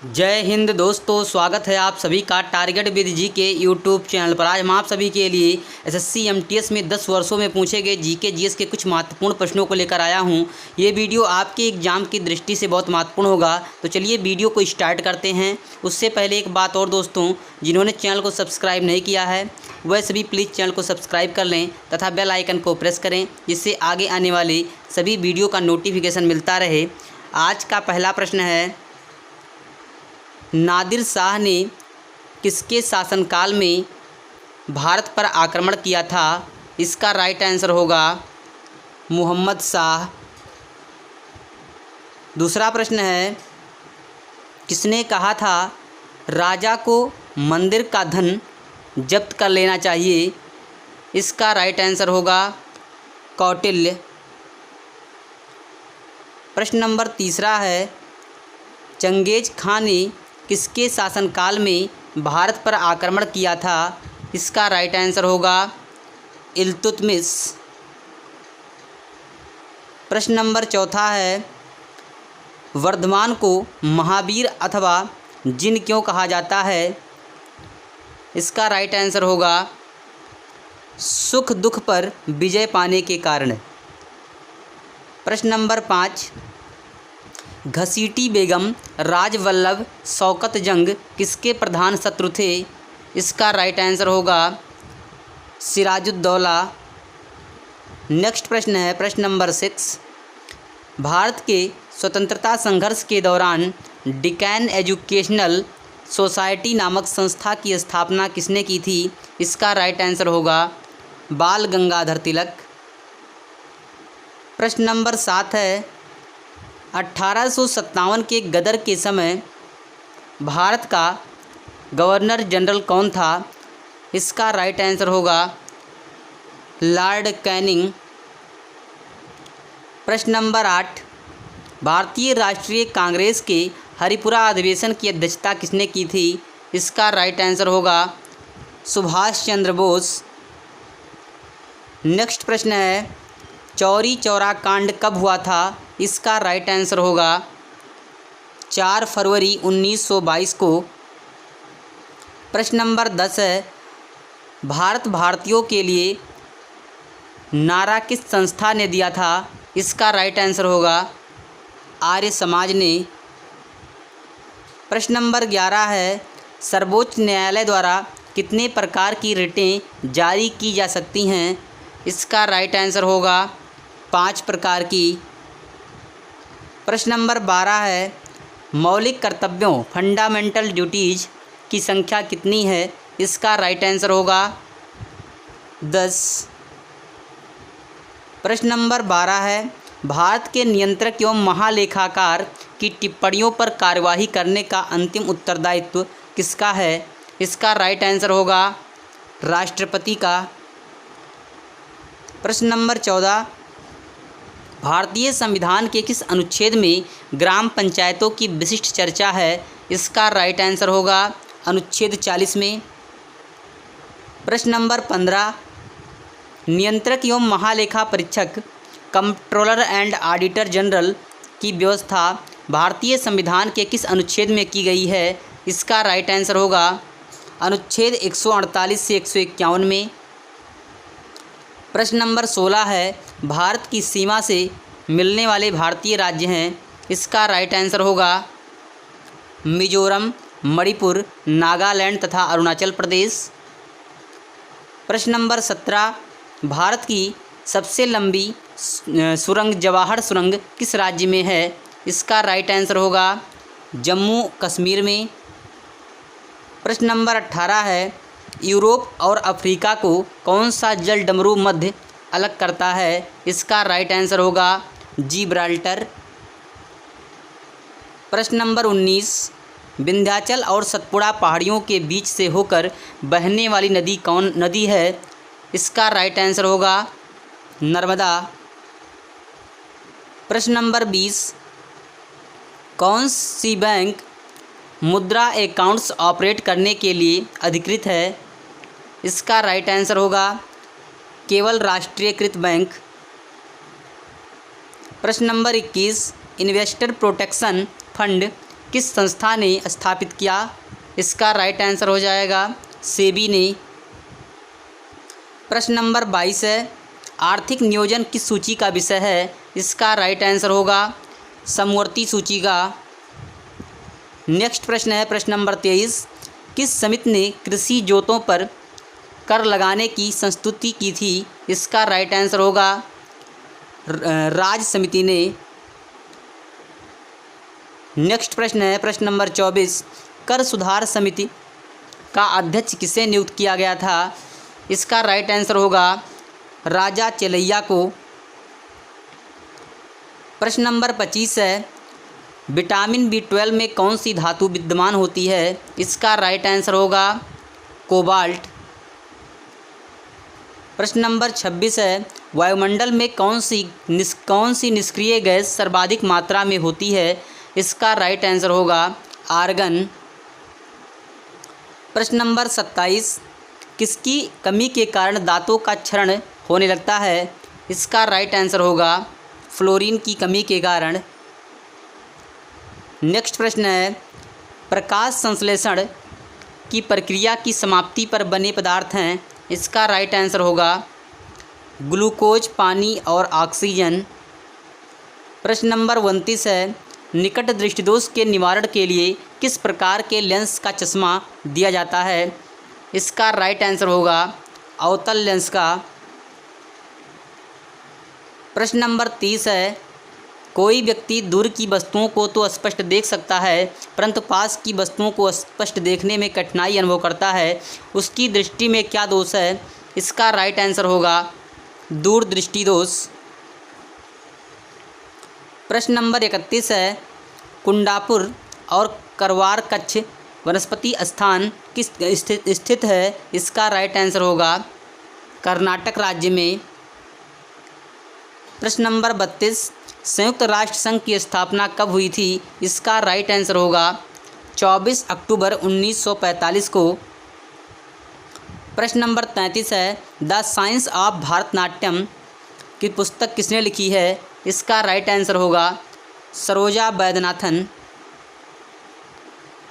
जय हिंद दोस्तों, स्वागत है आप सभी का टारगेट विद जी के यूट्यूब चैनल पर। आज हम आप सभी के लिए एसएससी एमटीएस में 10 वर्षों में पूछे गए जीके जीएस के कुछ महत्वपूर्ण प्रश्नों को लेकर आया हूं। ये वीडियो आपके एग्जाम की दृष्टि से बहुत महत्वपूर्ण होगा, तो चलिए वीडियो को स्टार्ट करते हैं। उससे पहले एक बात और दोस्तों, जिन्होंने चैनल को सब्सक्राइब नहीं किया है वह सभी प्लीज़ चैनल को सब्सक्राइब कर लें तथा बेल आइकन को प्रेस करें, जिससे आगे आने वाले सभी वीडियो का नोटिफिकेशन मिलता रहे। आज का पहला प्रश्न है, नादिर शाह ने किसके शासनकाल में भारत पर आक्रमण किया था? इसका राइट आंसर होगा मुहम्मद शाह। दूसरा प्रश्न है, किसने कहा था राजा को मंदिर का धन जब्त कर लेना चाहिए? इसका राइट आंसर होगा कौटिल्य। प्रश्न नंबर तीसरा है, चंगेज खां ने किसके शासनकाल में भारत पर आक्रमण किया था? इसका राइट आंसर होगा इल्तुतमिश। प्रश्न नंबर चौथा है, वर्धमान को महावीर अथवा जिन क्यों कहा जाता है? इसका राइट आंसर होगा सुख दुख पर विजय पाने के कारण। प्रश्न नंबर 5, घसीटी बेगम, राजवल्लभ, शौकत जंग किसके प्रधान शत्रु थे? इसका राइट आंसर होगा सिराजुद्दौला। नेक्स्ट प्रश्न है प्रश्न नंबर 6, भारत के स्वतंत्रता संघर्ष के दौरान डिकैन एजुकेशनल सोसाइटी नामक संस्था की स्थापना किसने की थी? इसका राइट आंसर होगा बाल गंगाधर तिलक। प्रश्न नंबर 7 है, 1857 के गदर के समय भारत का गवर्नर जनरल कौन था? इसका राइट आंसर होगा लॉर्ड कैनिंग। प्रश्न नंबर 8, भारतीय राष्ट्रीय कांग्रेस के हरिपुरा अधिवेशन की अध्यक्षता किसने की थी? इसका राइट आंसर होगा सुभाष चंद्र बोस। नेक्स्ट प्रश्न है, चौरी चौरा कांड कब हुआ था? इसका राइट आंसर होगा 4 फरवरी 1922 को। प्रश्न नंबर 10 है, भारत भारतीयों के लिए नारा किस संस्था ने दिया था? इसका राइट आंसर होगा आर्य समाज ने। प्रश्न नंबर 11 है, सर्वोच्च न्यायालय द्वारा कितने प्रकार की रिटें जारी की जा सकती हैं? इसका राइट आंसर होगा 5 प्रकार की। प्रश्न नंबर 12 है, मौलिक कर्तव्यों फंडामेंटल ड्यूटीज़ की संख्या कितनी है? इसका राइट आंसर होगा 10। प्रश्न नंबर 12 है, भारत के नियंत्रक एवं महालेखाकार की टिप्पणियों पर कार्यवाही करने का अंतिम उत्तरदायित्व किसका है? इसका राइट आंसर होगा राष्ट्रपति का। प्रश्न नंबर 14, भारतीय संविधान के किस अनुच्छेद में ग्राम पंचायतों की विशिष्ट चर्चा है? इसका राइट आंसर होगा अनुच्छेद 40 में। प्रश्न नंबर 15, नियंत्रक एवं महालेखा परीक्षक कंट्रोलर एंड ऑडिटर जनरल की व्यवस्था भारतीय संविधान के किस अनुच्छेद में की गई है? इसका राइट आंसर होगा अनुच्छेद 148 से 151 में। प्रश्न नंबर 16 है, भारत की सीमा से मिलने वाले भारतीय राज्य हैं? इसका राइट आंसर होगा मिजोरम, मणिपुर, नागालैंड तथा अरुणाचल प्रदेश। प्रश्न नंबर 17, भारत की सबसे लंबी सुरंग जवाहर सुरंग किस राज्य में है? इसका राइट आंसर होगा जम्मू कश्मीर में। प्रश्न नंबर 18 है, यूरोप और अफ्रीका को कौन सा जल डमरू मध्य अलग करता है? इसका राइट आंसर होगा जिब्राल्टर। प्रश्न नंबर 19, विंध्याचल और सतपुड़ा पहाड़ियों के बीच से होकर बहने वाली नदी कौन नदी है? इसका राइट आंसर होगा नर्मदा। प्रश्न नंबर 20, कौन सी बैंक मुद्रा अकाउंट्स ऑपरेट करने के लिए अधिकृत है? इसका राइट आंसर होगा केवल राष्ट्रीयकृत बैंक। प्रश्न नंबर 21, इन्वेस्टर प्रोटेक्शन फंड किस संस्था ने स्थापित किया? इसका राइट आंसर हो जाएगा सेबी ने। प्रश्न नंबर 22 है, आर्थिक नियोजन किस सूची का विषय है? इसका राइट आंसर होगा समवर्ती सूची का। नेक्स्ट प्रश्न है प्रश्न नंबर 23, किस समिति ने कृषि जोतों पर कर लगाने की संस्तुति की थी? इसका राइट आंसर होगा राज्य समिति ने। नेक्स्ट प्रश्न है प्रश्न नंबर 24, कर सुधार समिति का अध्यक्ष किसे नियुक्त किया गया था? इसका राइट आंसर होगा राजा चेलैया को। प्रश्न नंबर 25 है, विटामिन B12 में कौन सी धातु विद्यमान होती है? इसका राइट आंसर होगा कोबाल्ट। प्रश्न नंबर 26 है, वायुमंडल में कौन सी निष्क्रिय गैस सर्वाधिक मात्रा में होती है? इसका राइट आंसर होगा आर्गन। प्रश्न नंबर 27, किसकी कमी के कारण दांतों का क्षरण होने लगता है? इसका राइट आंसर होगा फ्लोरीन की कमी के कारण। नेक्स्ट प्रश्न है, प्रकाश संश्लेषण की प्रक्रिया की समाप्ति पर बने पदार्थ हैं। इसका राइट आंसर होगा ग्लूकोज, पानी और ऑक्सीजन। प्रश्न नंबर 29 है, निकट दृष्टिदोष के निवारण के लिए किस प्रकार के लेंस का चश्मा दिया जाता है? इसका राइट आंसर होगा अवतल लेंस का। प्रश्न नंबर 30 है, कोई व्यक्ति दूर की वस्तुओं को तो स्पष्ट देख सकता है परंतु पास की वस्तुओं को स्पष्ट देखने में कठिनाई अनुभव करता है, उसकी दृष्टि में क्या दोष है? इसका राइट आंसर होगा दूरदृष्टि दोष। प्रश्न नंबर 31 है, कुंडापुर और करवार कच्छ वनस्पति स्थान किस स्थित है? इसका राइट आंसर होगा कर्नाटक राज्य में। प्रश्न नंबर 32, संयुक्त राष्ट्र संघ की स्थापना कब हुई थी? इसका राइट आंसर होगा 24 अक्टूबर 1945 को। प्रश्न नंबर 33 है, द साइंस ऑफ भारतनाट्यम की पुस्तक किसने लिखी है? इसका राइट आंसर होगा सरोजा वैद्यनाथन।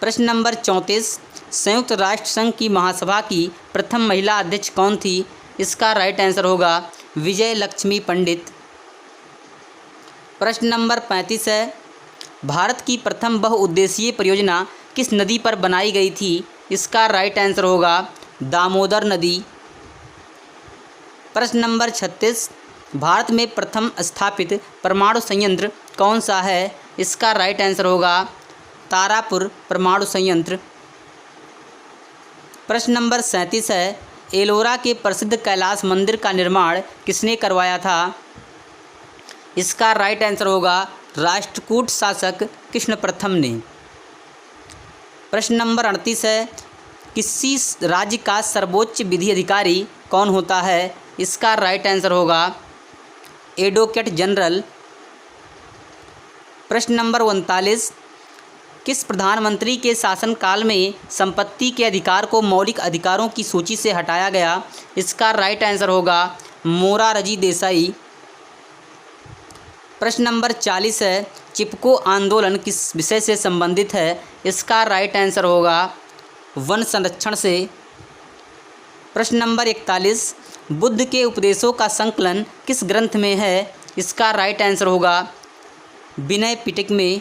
प्रश्न नंबर 34, संयुक्त राष्ट्र संघ की महासभा की प्रथम महिला अध्यक्ष कौन थी? इसका राइट आंसर होगा विजय लक्ष्मी पंडित। प्रश्न नंबर 35 है, भारत की प्रथम बहुउद्देशीय परियोजना किस नदी पर बनाई गई थी? इसका राइट आंसर होगा दामोदर नदी। प्रश्न नंबर 36, भारत में प्रथम स्थापित परमाणु संयंत्र कौन सा है? इसका राइट आंसर होगा तारापुर परमाणु संयंत्र। प्रश्न नंबर 37 है, एलोरा के प्रसिद्ध कैलाश मंदिर का निर्माण किसने करवाया था? इसका राइट आंसर होगा राष्ट्रकूट शासक कृष्ण प्रथम ने। प्रश्न नंबर 38 है, किसी राज्य का सर्वोच्च विधि अधिकारी कौन होता है? इसका राइट आंसर होगा एडवोकेट जनरल। प्रश्न नंबर 39, किस प्रधानमंत्री के शासनकाल में संपत्ति के अधिकार को मौलिक अधिकारों की सूची से हटाया गया? इसका राइट आंसर होगा मोरारजी देसाई। प्रश्न नंबर 40 है, चिपको आंदोलन किस विषय से संबंधित है? इसका राइट आंसर होगा वन संरक्षण से। प्रश्न नंबर 41, बुद्ध के उपदेशों का संकलन किस ग्रंथ में है? इसका राइट आंसर होगा विनय पिटक में।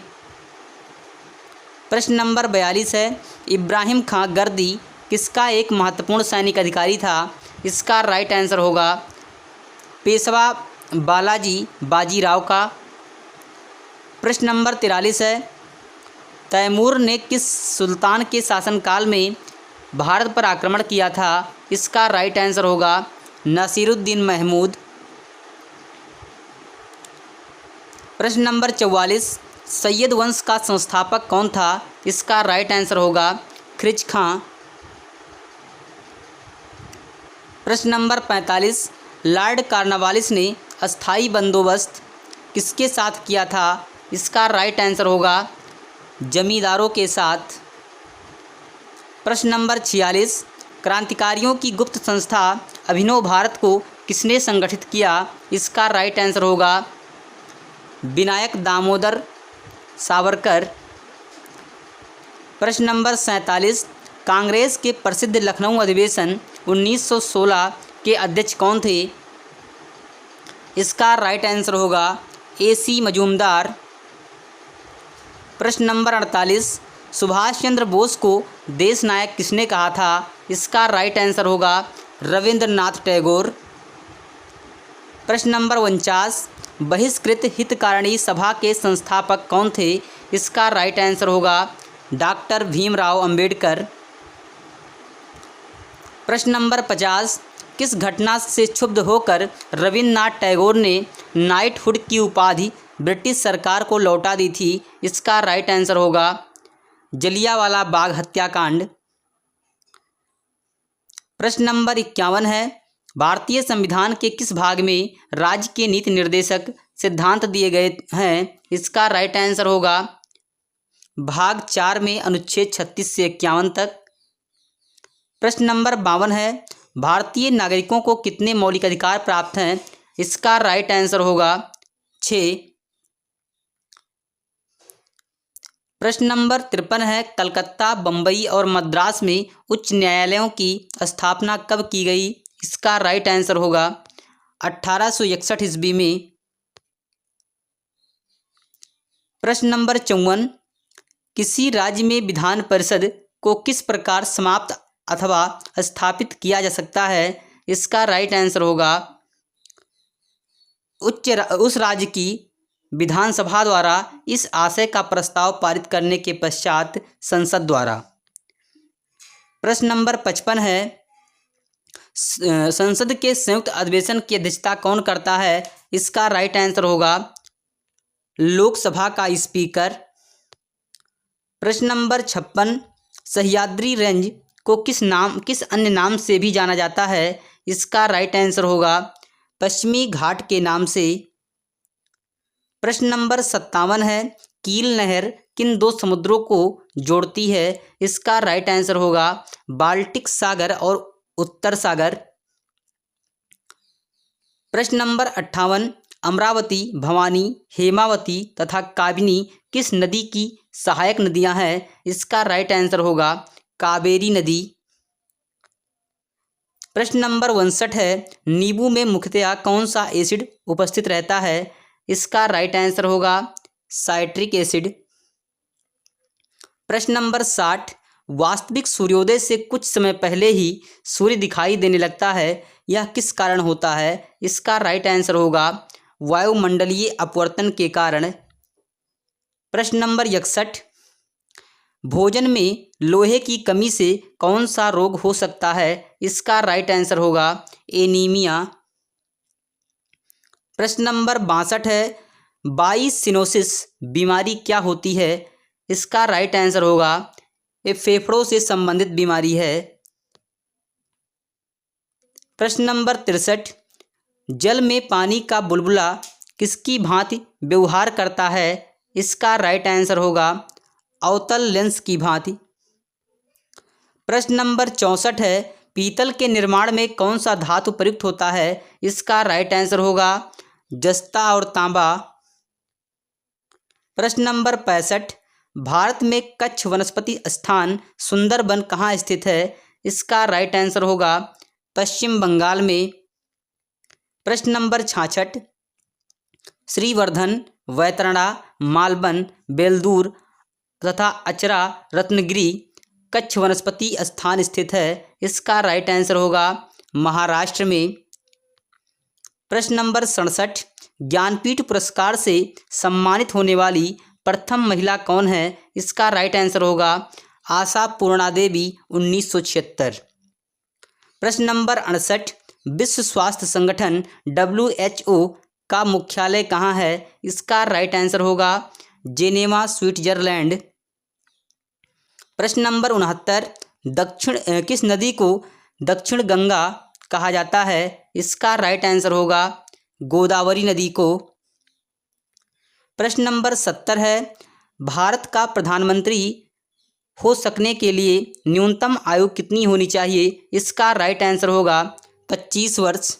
प्रश्न नंबर 42 है, इब्राहिम खां गर्दी किसका एक महत्वपूर्ण सैनिक अधिकारी था? इसका राइट आंसर होगा पेशवा बालाजी बाजीराव का। प्रश्न नंबर 43 है, तैमूर ने किस सुल्तान के शासनकाल में भारत पर आक्रमण किया था? इसका राइट आंसर होगा नसीरुद्दीन महमूद। प्रश्न नंबर 44, सैयद वंश का संस्थापक कौन था? इसका राइट आंसर होगा ख्रिज खां। प्रश्न नंबर 45, लॉर्ड कॉर्नवालिस ने अस्थाई बंदोबस्त किसके साथ किया था? इसका राइट आंसर होगा जमींदारों के साथ। प्रश्न नंबर 46, क्रांतिकारियों की गुप्त संस्था अभिनव भारत को किसने संगठित किया? इसका राइट आंसर होगा विनायक दामोदर सावरकर। प्रश्न नंबर 47, कांग्रेस के प्रसिद्ध लखनऊ अधिवेशन 1916 के अध्यक्ष कौन थे? इसका राइट आंसर होगा AC मजूमदार। प्रश्न नंबर 48, सुभाष चंद्र बोस को देश नायक किसने कहा था? इसका राइट आंसर होगा रविंद्रनाथ टैगोर। प्रश्न नंबर 49, बहिष्कृत हितकारिणी सभा के संस्थापक कौन थे? इसका राइट आंसर होगा डॉक्टर भीमराव अंबेडकर। प्रश्न नंबर 50, किस घटना से क्षुब्ध होकर रविन्द्रनाथ टैगोर ने नाइटहुड की उपाधि ब्रिटिश सरकार को लौटा दी थी? इसका राइट आंसर होगा जलियांवाला बाग हत्याकांड। प्रश्न नंबर 51 है, भारतीय संविधान के किस भाग में राज्य के नीति निर्देशक सिद्धांत दिए गए हैं? इसका राइट आंसर होगा भाग 4 में अनुच्छेद 36 से 51 तक। प्रश्न नंबर 52 है, भारतीय नागरिकों को कितने मौलिक अधिकार प्राप्त हैं? इसका राइट आंसर होगा 6। प्रश्न नंबर 53 है, कलकत्ता, बम्बई और मद्रास में उच्च न्यायालयों की स्थापना कब की गई? इसका राइट आंसर होगा 1861 ईस्वी में। प्रश्न नंबर 54, किसी राज्य में विधान परिषद को किस प्रकार समाप्त अथवा स्थापित किया जा सकता है? इसका राइट आंसर होगा उस राज्य की विधानसभा द्वारा इस आशय का प्रस्ताव पारित करने के पश्चात संसद द्वारा। प्रश्न नंबर 55 है, संसद के संयुक्त अधिवेशन की अध्यक्षता कौन करता है? इसका राइट आंसर होगा लोकसभा का स्पीकर। प्रश्न नंबर 56, सह्याद्री रेंज को किस अन्य नाम से भी जाना जाता है? इसका राइट आंसर होगा पश्चिमी घाट के नाम से। प्रश्न नंबर 57 है, कील नहर किन दो समुद्रों को जोड़ती है? इसका राइट आंसर होगा बाल्टिक सागर और उत्तर सागर। प्रश्न नंबर 58, अमरावती, भवानी, हेमावती तथा काबिनी किस नदी की सहायक नदियां हैं? इसका राइट आंसर होगा कावेरी नदी। प्रश्न नंबर 59 है, नींबू में मुख्यतया कौन सा एसिड उपस्थित रहता है? इसका राइट आंसर होगा साइट्रिक एसिड। प्रश्न नंबर 60, वास्तविक सूर्योदय से कुछ समय पहले ही सूर्य दिखाई देने लगता है, यह किस कारण होता है? इसका राइट आंसर होगा वायुमंडलीय अपवर्तन के कारण। प्रश्न नंबर 61, भोजन में लोहे की कमी से कौन सा रोग हो सकता है? इसका राइट आंसर होगा एनीमिया। प्रश्न नंबर 62 है, बाईसिनोसिस बीमारी क्या होती है? इसका राइट आंसर होगा ये फेफड़ों से संबंधित बीमारी है। प्रश्न नंबर 63, जल में पानी का बुलबुला किसकी भांति व्यवहार करता है? इसका राइट आंसर होगा अवतल लेंस की भांति। प्रश्न नंबर 64 है, पीतल के निर्माण में कौन सा धातु प्रयुक्त होता है? इसका राइट आंसर होगा जस्ता और तांबा। प्रश्न नंबर 65, भारत में कच्छ वनस्पति स्थान सुंदरबन कहाँ स्थित है? इसका राइट आंसर होगा पश्चिम बंगाल में। प्रश्न नंबर 66, श्रीवर्धन, वैतरणा, मालबन, बेलदूर तथा अचरा रत्नगिरी कच्छ वनस्पति स्थान स्थित है। इसका राइट आंसर होगा महाराष्ट्र में। प्रश्न नंबर 67, ज्ञानपीठ पुरस्कार से सम्मानित होने वाली प्रथम महिला कौन है? इसका राइट आंसर होगा आशा पूर्णा देवी 1976। प्रश्न नंबर 68, विश्व स्वास्थ्य संगठन WHO का मुख्यालय कहाँ है? इसका राइट आंसर होगा जेनेवा, स्विट्जरलैंड। प्रश्न नंबर 69, किस नदी को दक्षिण गंगा कहा जाता है? इसका राइट आंसर होगा गोदावरी नदी को। प्रश्न नंबर 70 है, भारत का प्रधानमंत्री हो सकने के लिए न्यूनतम आयु कितनी होनी चाहिए? इसका राइट आंसर होगा 25 वर्ष।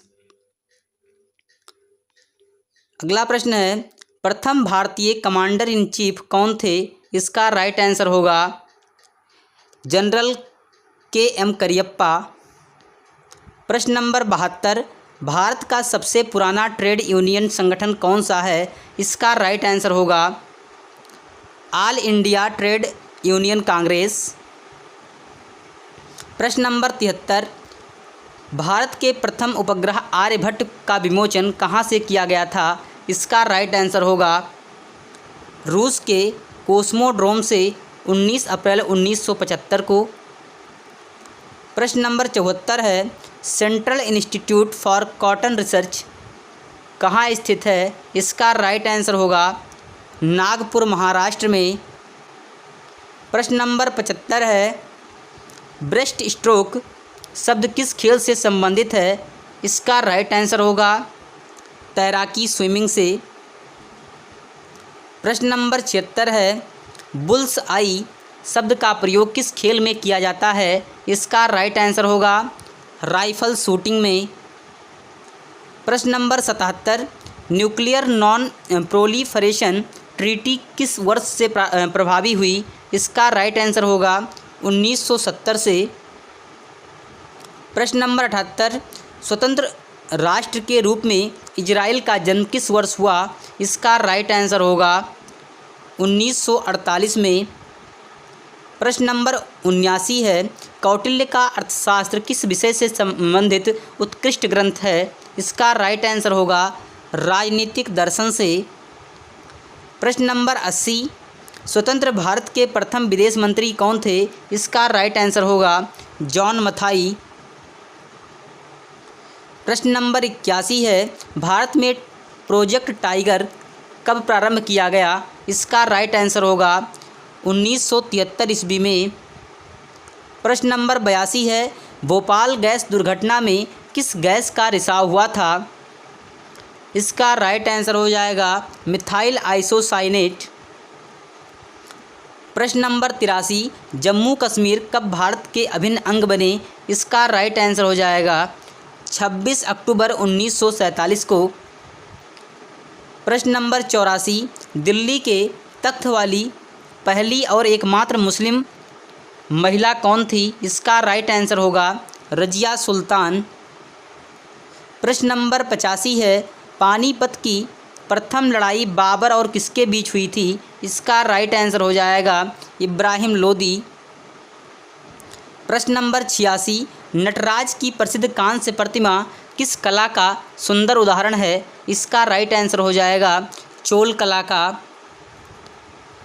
अगला प्रश्न है, प्रथम भारतीय कमांडर इन चीफ कौन थे? इसका राइट आंसर होगा जनरल के.एम. करियप्पा। प्रश्न नंबर 72, भारत का सबसे पुराना ट्रेड यूनियन संगठन कौन सा है? इसका राइट आंसर होगा all India trade union Congress. प्रश्न नंबर 73, भारत के प्रथम उपग्रह आर्यभट्ट का विमोचन कहाँ से किया गया था? इसका राइट आंसर होगा रूस के कोस्मोड्रोम से 19 अप्रैल 1975 को। प्रश्न नंबर 74 है, central institute for cotton research कहाँ स्थित है? इसका राइट आंसर होगा नागपुर, महाराष्ट्र में। प्रश्न नंबर 75 है, ब्रेस्ट स्ट्रोक शब्द किस खेल से संबंधित है? इसका राइट आंसर होगा तैराकी, स्विमिंग से। प्रश्न नंबर 76 है, बुल्स आई शब्द का प्रयोग किस खेल में किया जाता है? इसका राइट आंसर होगा राइफल शूटिंग में। प्रश्न number 77, nuclear non proliferation treaty किस वर्ष से प्रभावी हुई? इसका राइट आंसर होगा 1970 से। प्रश्न नंबर 78, स्वतंत्र राष्ट्र के रूप में इजराइल का जन्म किस वर्ष हुआ? इसका राइट आंसर होगा 1948 में। प्रश्न नंबर 79 है, कौटिल्य का अर्थशास्त्र किस विषय से संबंधित उत्कृष्ट ग्रंथ है? इसका राइट आंसर होगा राजनीतिक दर्शन से। प्रश्न नंबर 80, स्वतंत्र भारत के प्रथम विदेश मंत्री कौन थे? इसका राइट आंसर होगा जॉन मथाई। प्रश्न नंबर 81 है, भारत में प्रोजेक्ट टाइगर कब प्रारंभ किया गया? इसका राइट आंसर होगा 1973 ईस्वी में। प्रश्न नंबर 82 है, भोपाल गैस दुर्घटना में किस गैस का रिसाव हुआ था? इसका राइट आंसर हो जाएगा मिथाइल आइसोसाइनेट। प्रश्न नंबर 83, जम्मू कश्मीर कब भारत के अभिन्न अंग बने? इसका राइट आंसर हो जाएगा 26 अक्टूबर 1947 को। प्रश्न नंबर 84, दिल्ली के तख्त वाली पहली और एकमात्र मुस्लिम महिला कौन थी? इसका राइट आंसर होगा रजिया सुल्तान। प्रश्न नंबर 85 है, पानीपत की प्रथम लड़ाई बाबर और किसके बीच हुई थी? इसका राइट आंसर हो जाएगा इब्राहिम लोदी। प्रश्न नंबर 86, नटराज की प्रसिद्ध कांस्य प्रतिमा किस कला का सुंदर उदाहरण है? इसका राइट आंसर हो जाएगा चोल कला का।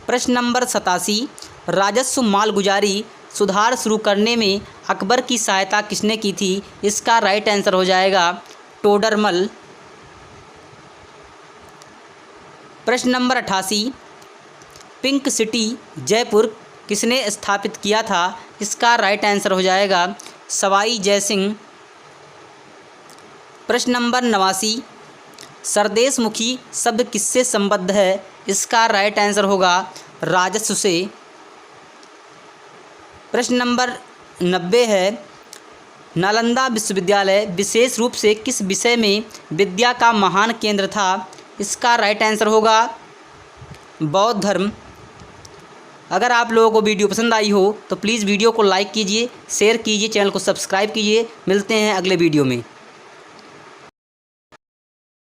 प्रश्न नंबर 87, राजस्व मालगुजारी सुधार शुरू करने में अकबर की सहायता किसने की थी? इसका राइट आंसर हो जाएगा टोडरमल। प्रश्न नंबर 88, पिंक सिटी जयपुर किसने स्थापित किया था? इसका राइट आंसर हो जाएगा सवाई जयसिंह। प्रश्न नंबर 89, सरदेश मुखी शब्द किससे संबद्ध है? इसका राइट आंसर होगा राजस्व से। प्रश्न नंबर 90 है, नालंदा विश्वविद्यालय विशेष रूप से किस विषय में विद्या का महान केंद्र था? इसका राइट आंसर होगा बौद्ध धर्म। अगर आप लोगों को वीडियो पसंद आई हो तो प्लीज़ वीडियो को लाइक कीजिए, शेयर कीजिए, चैनल को सब्सक्राइब कीजिए। मिलते हैं अगले वीडियो में।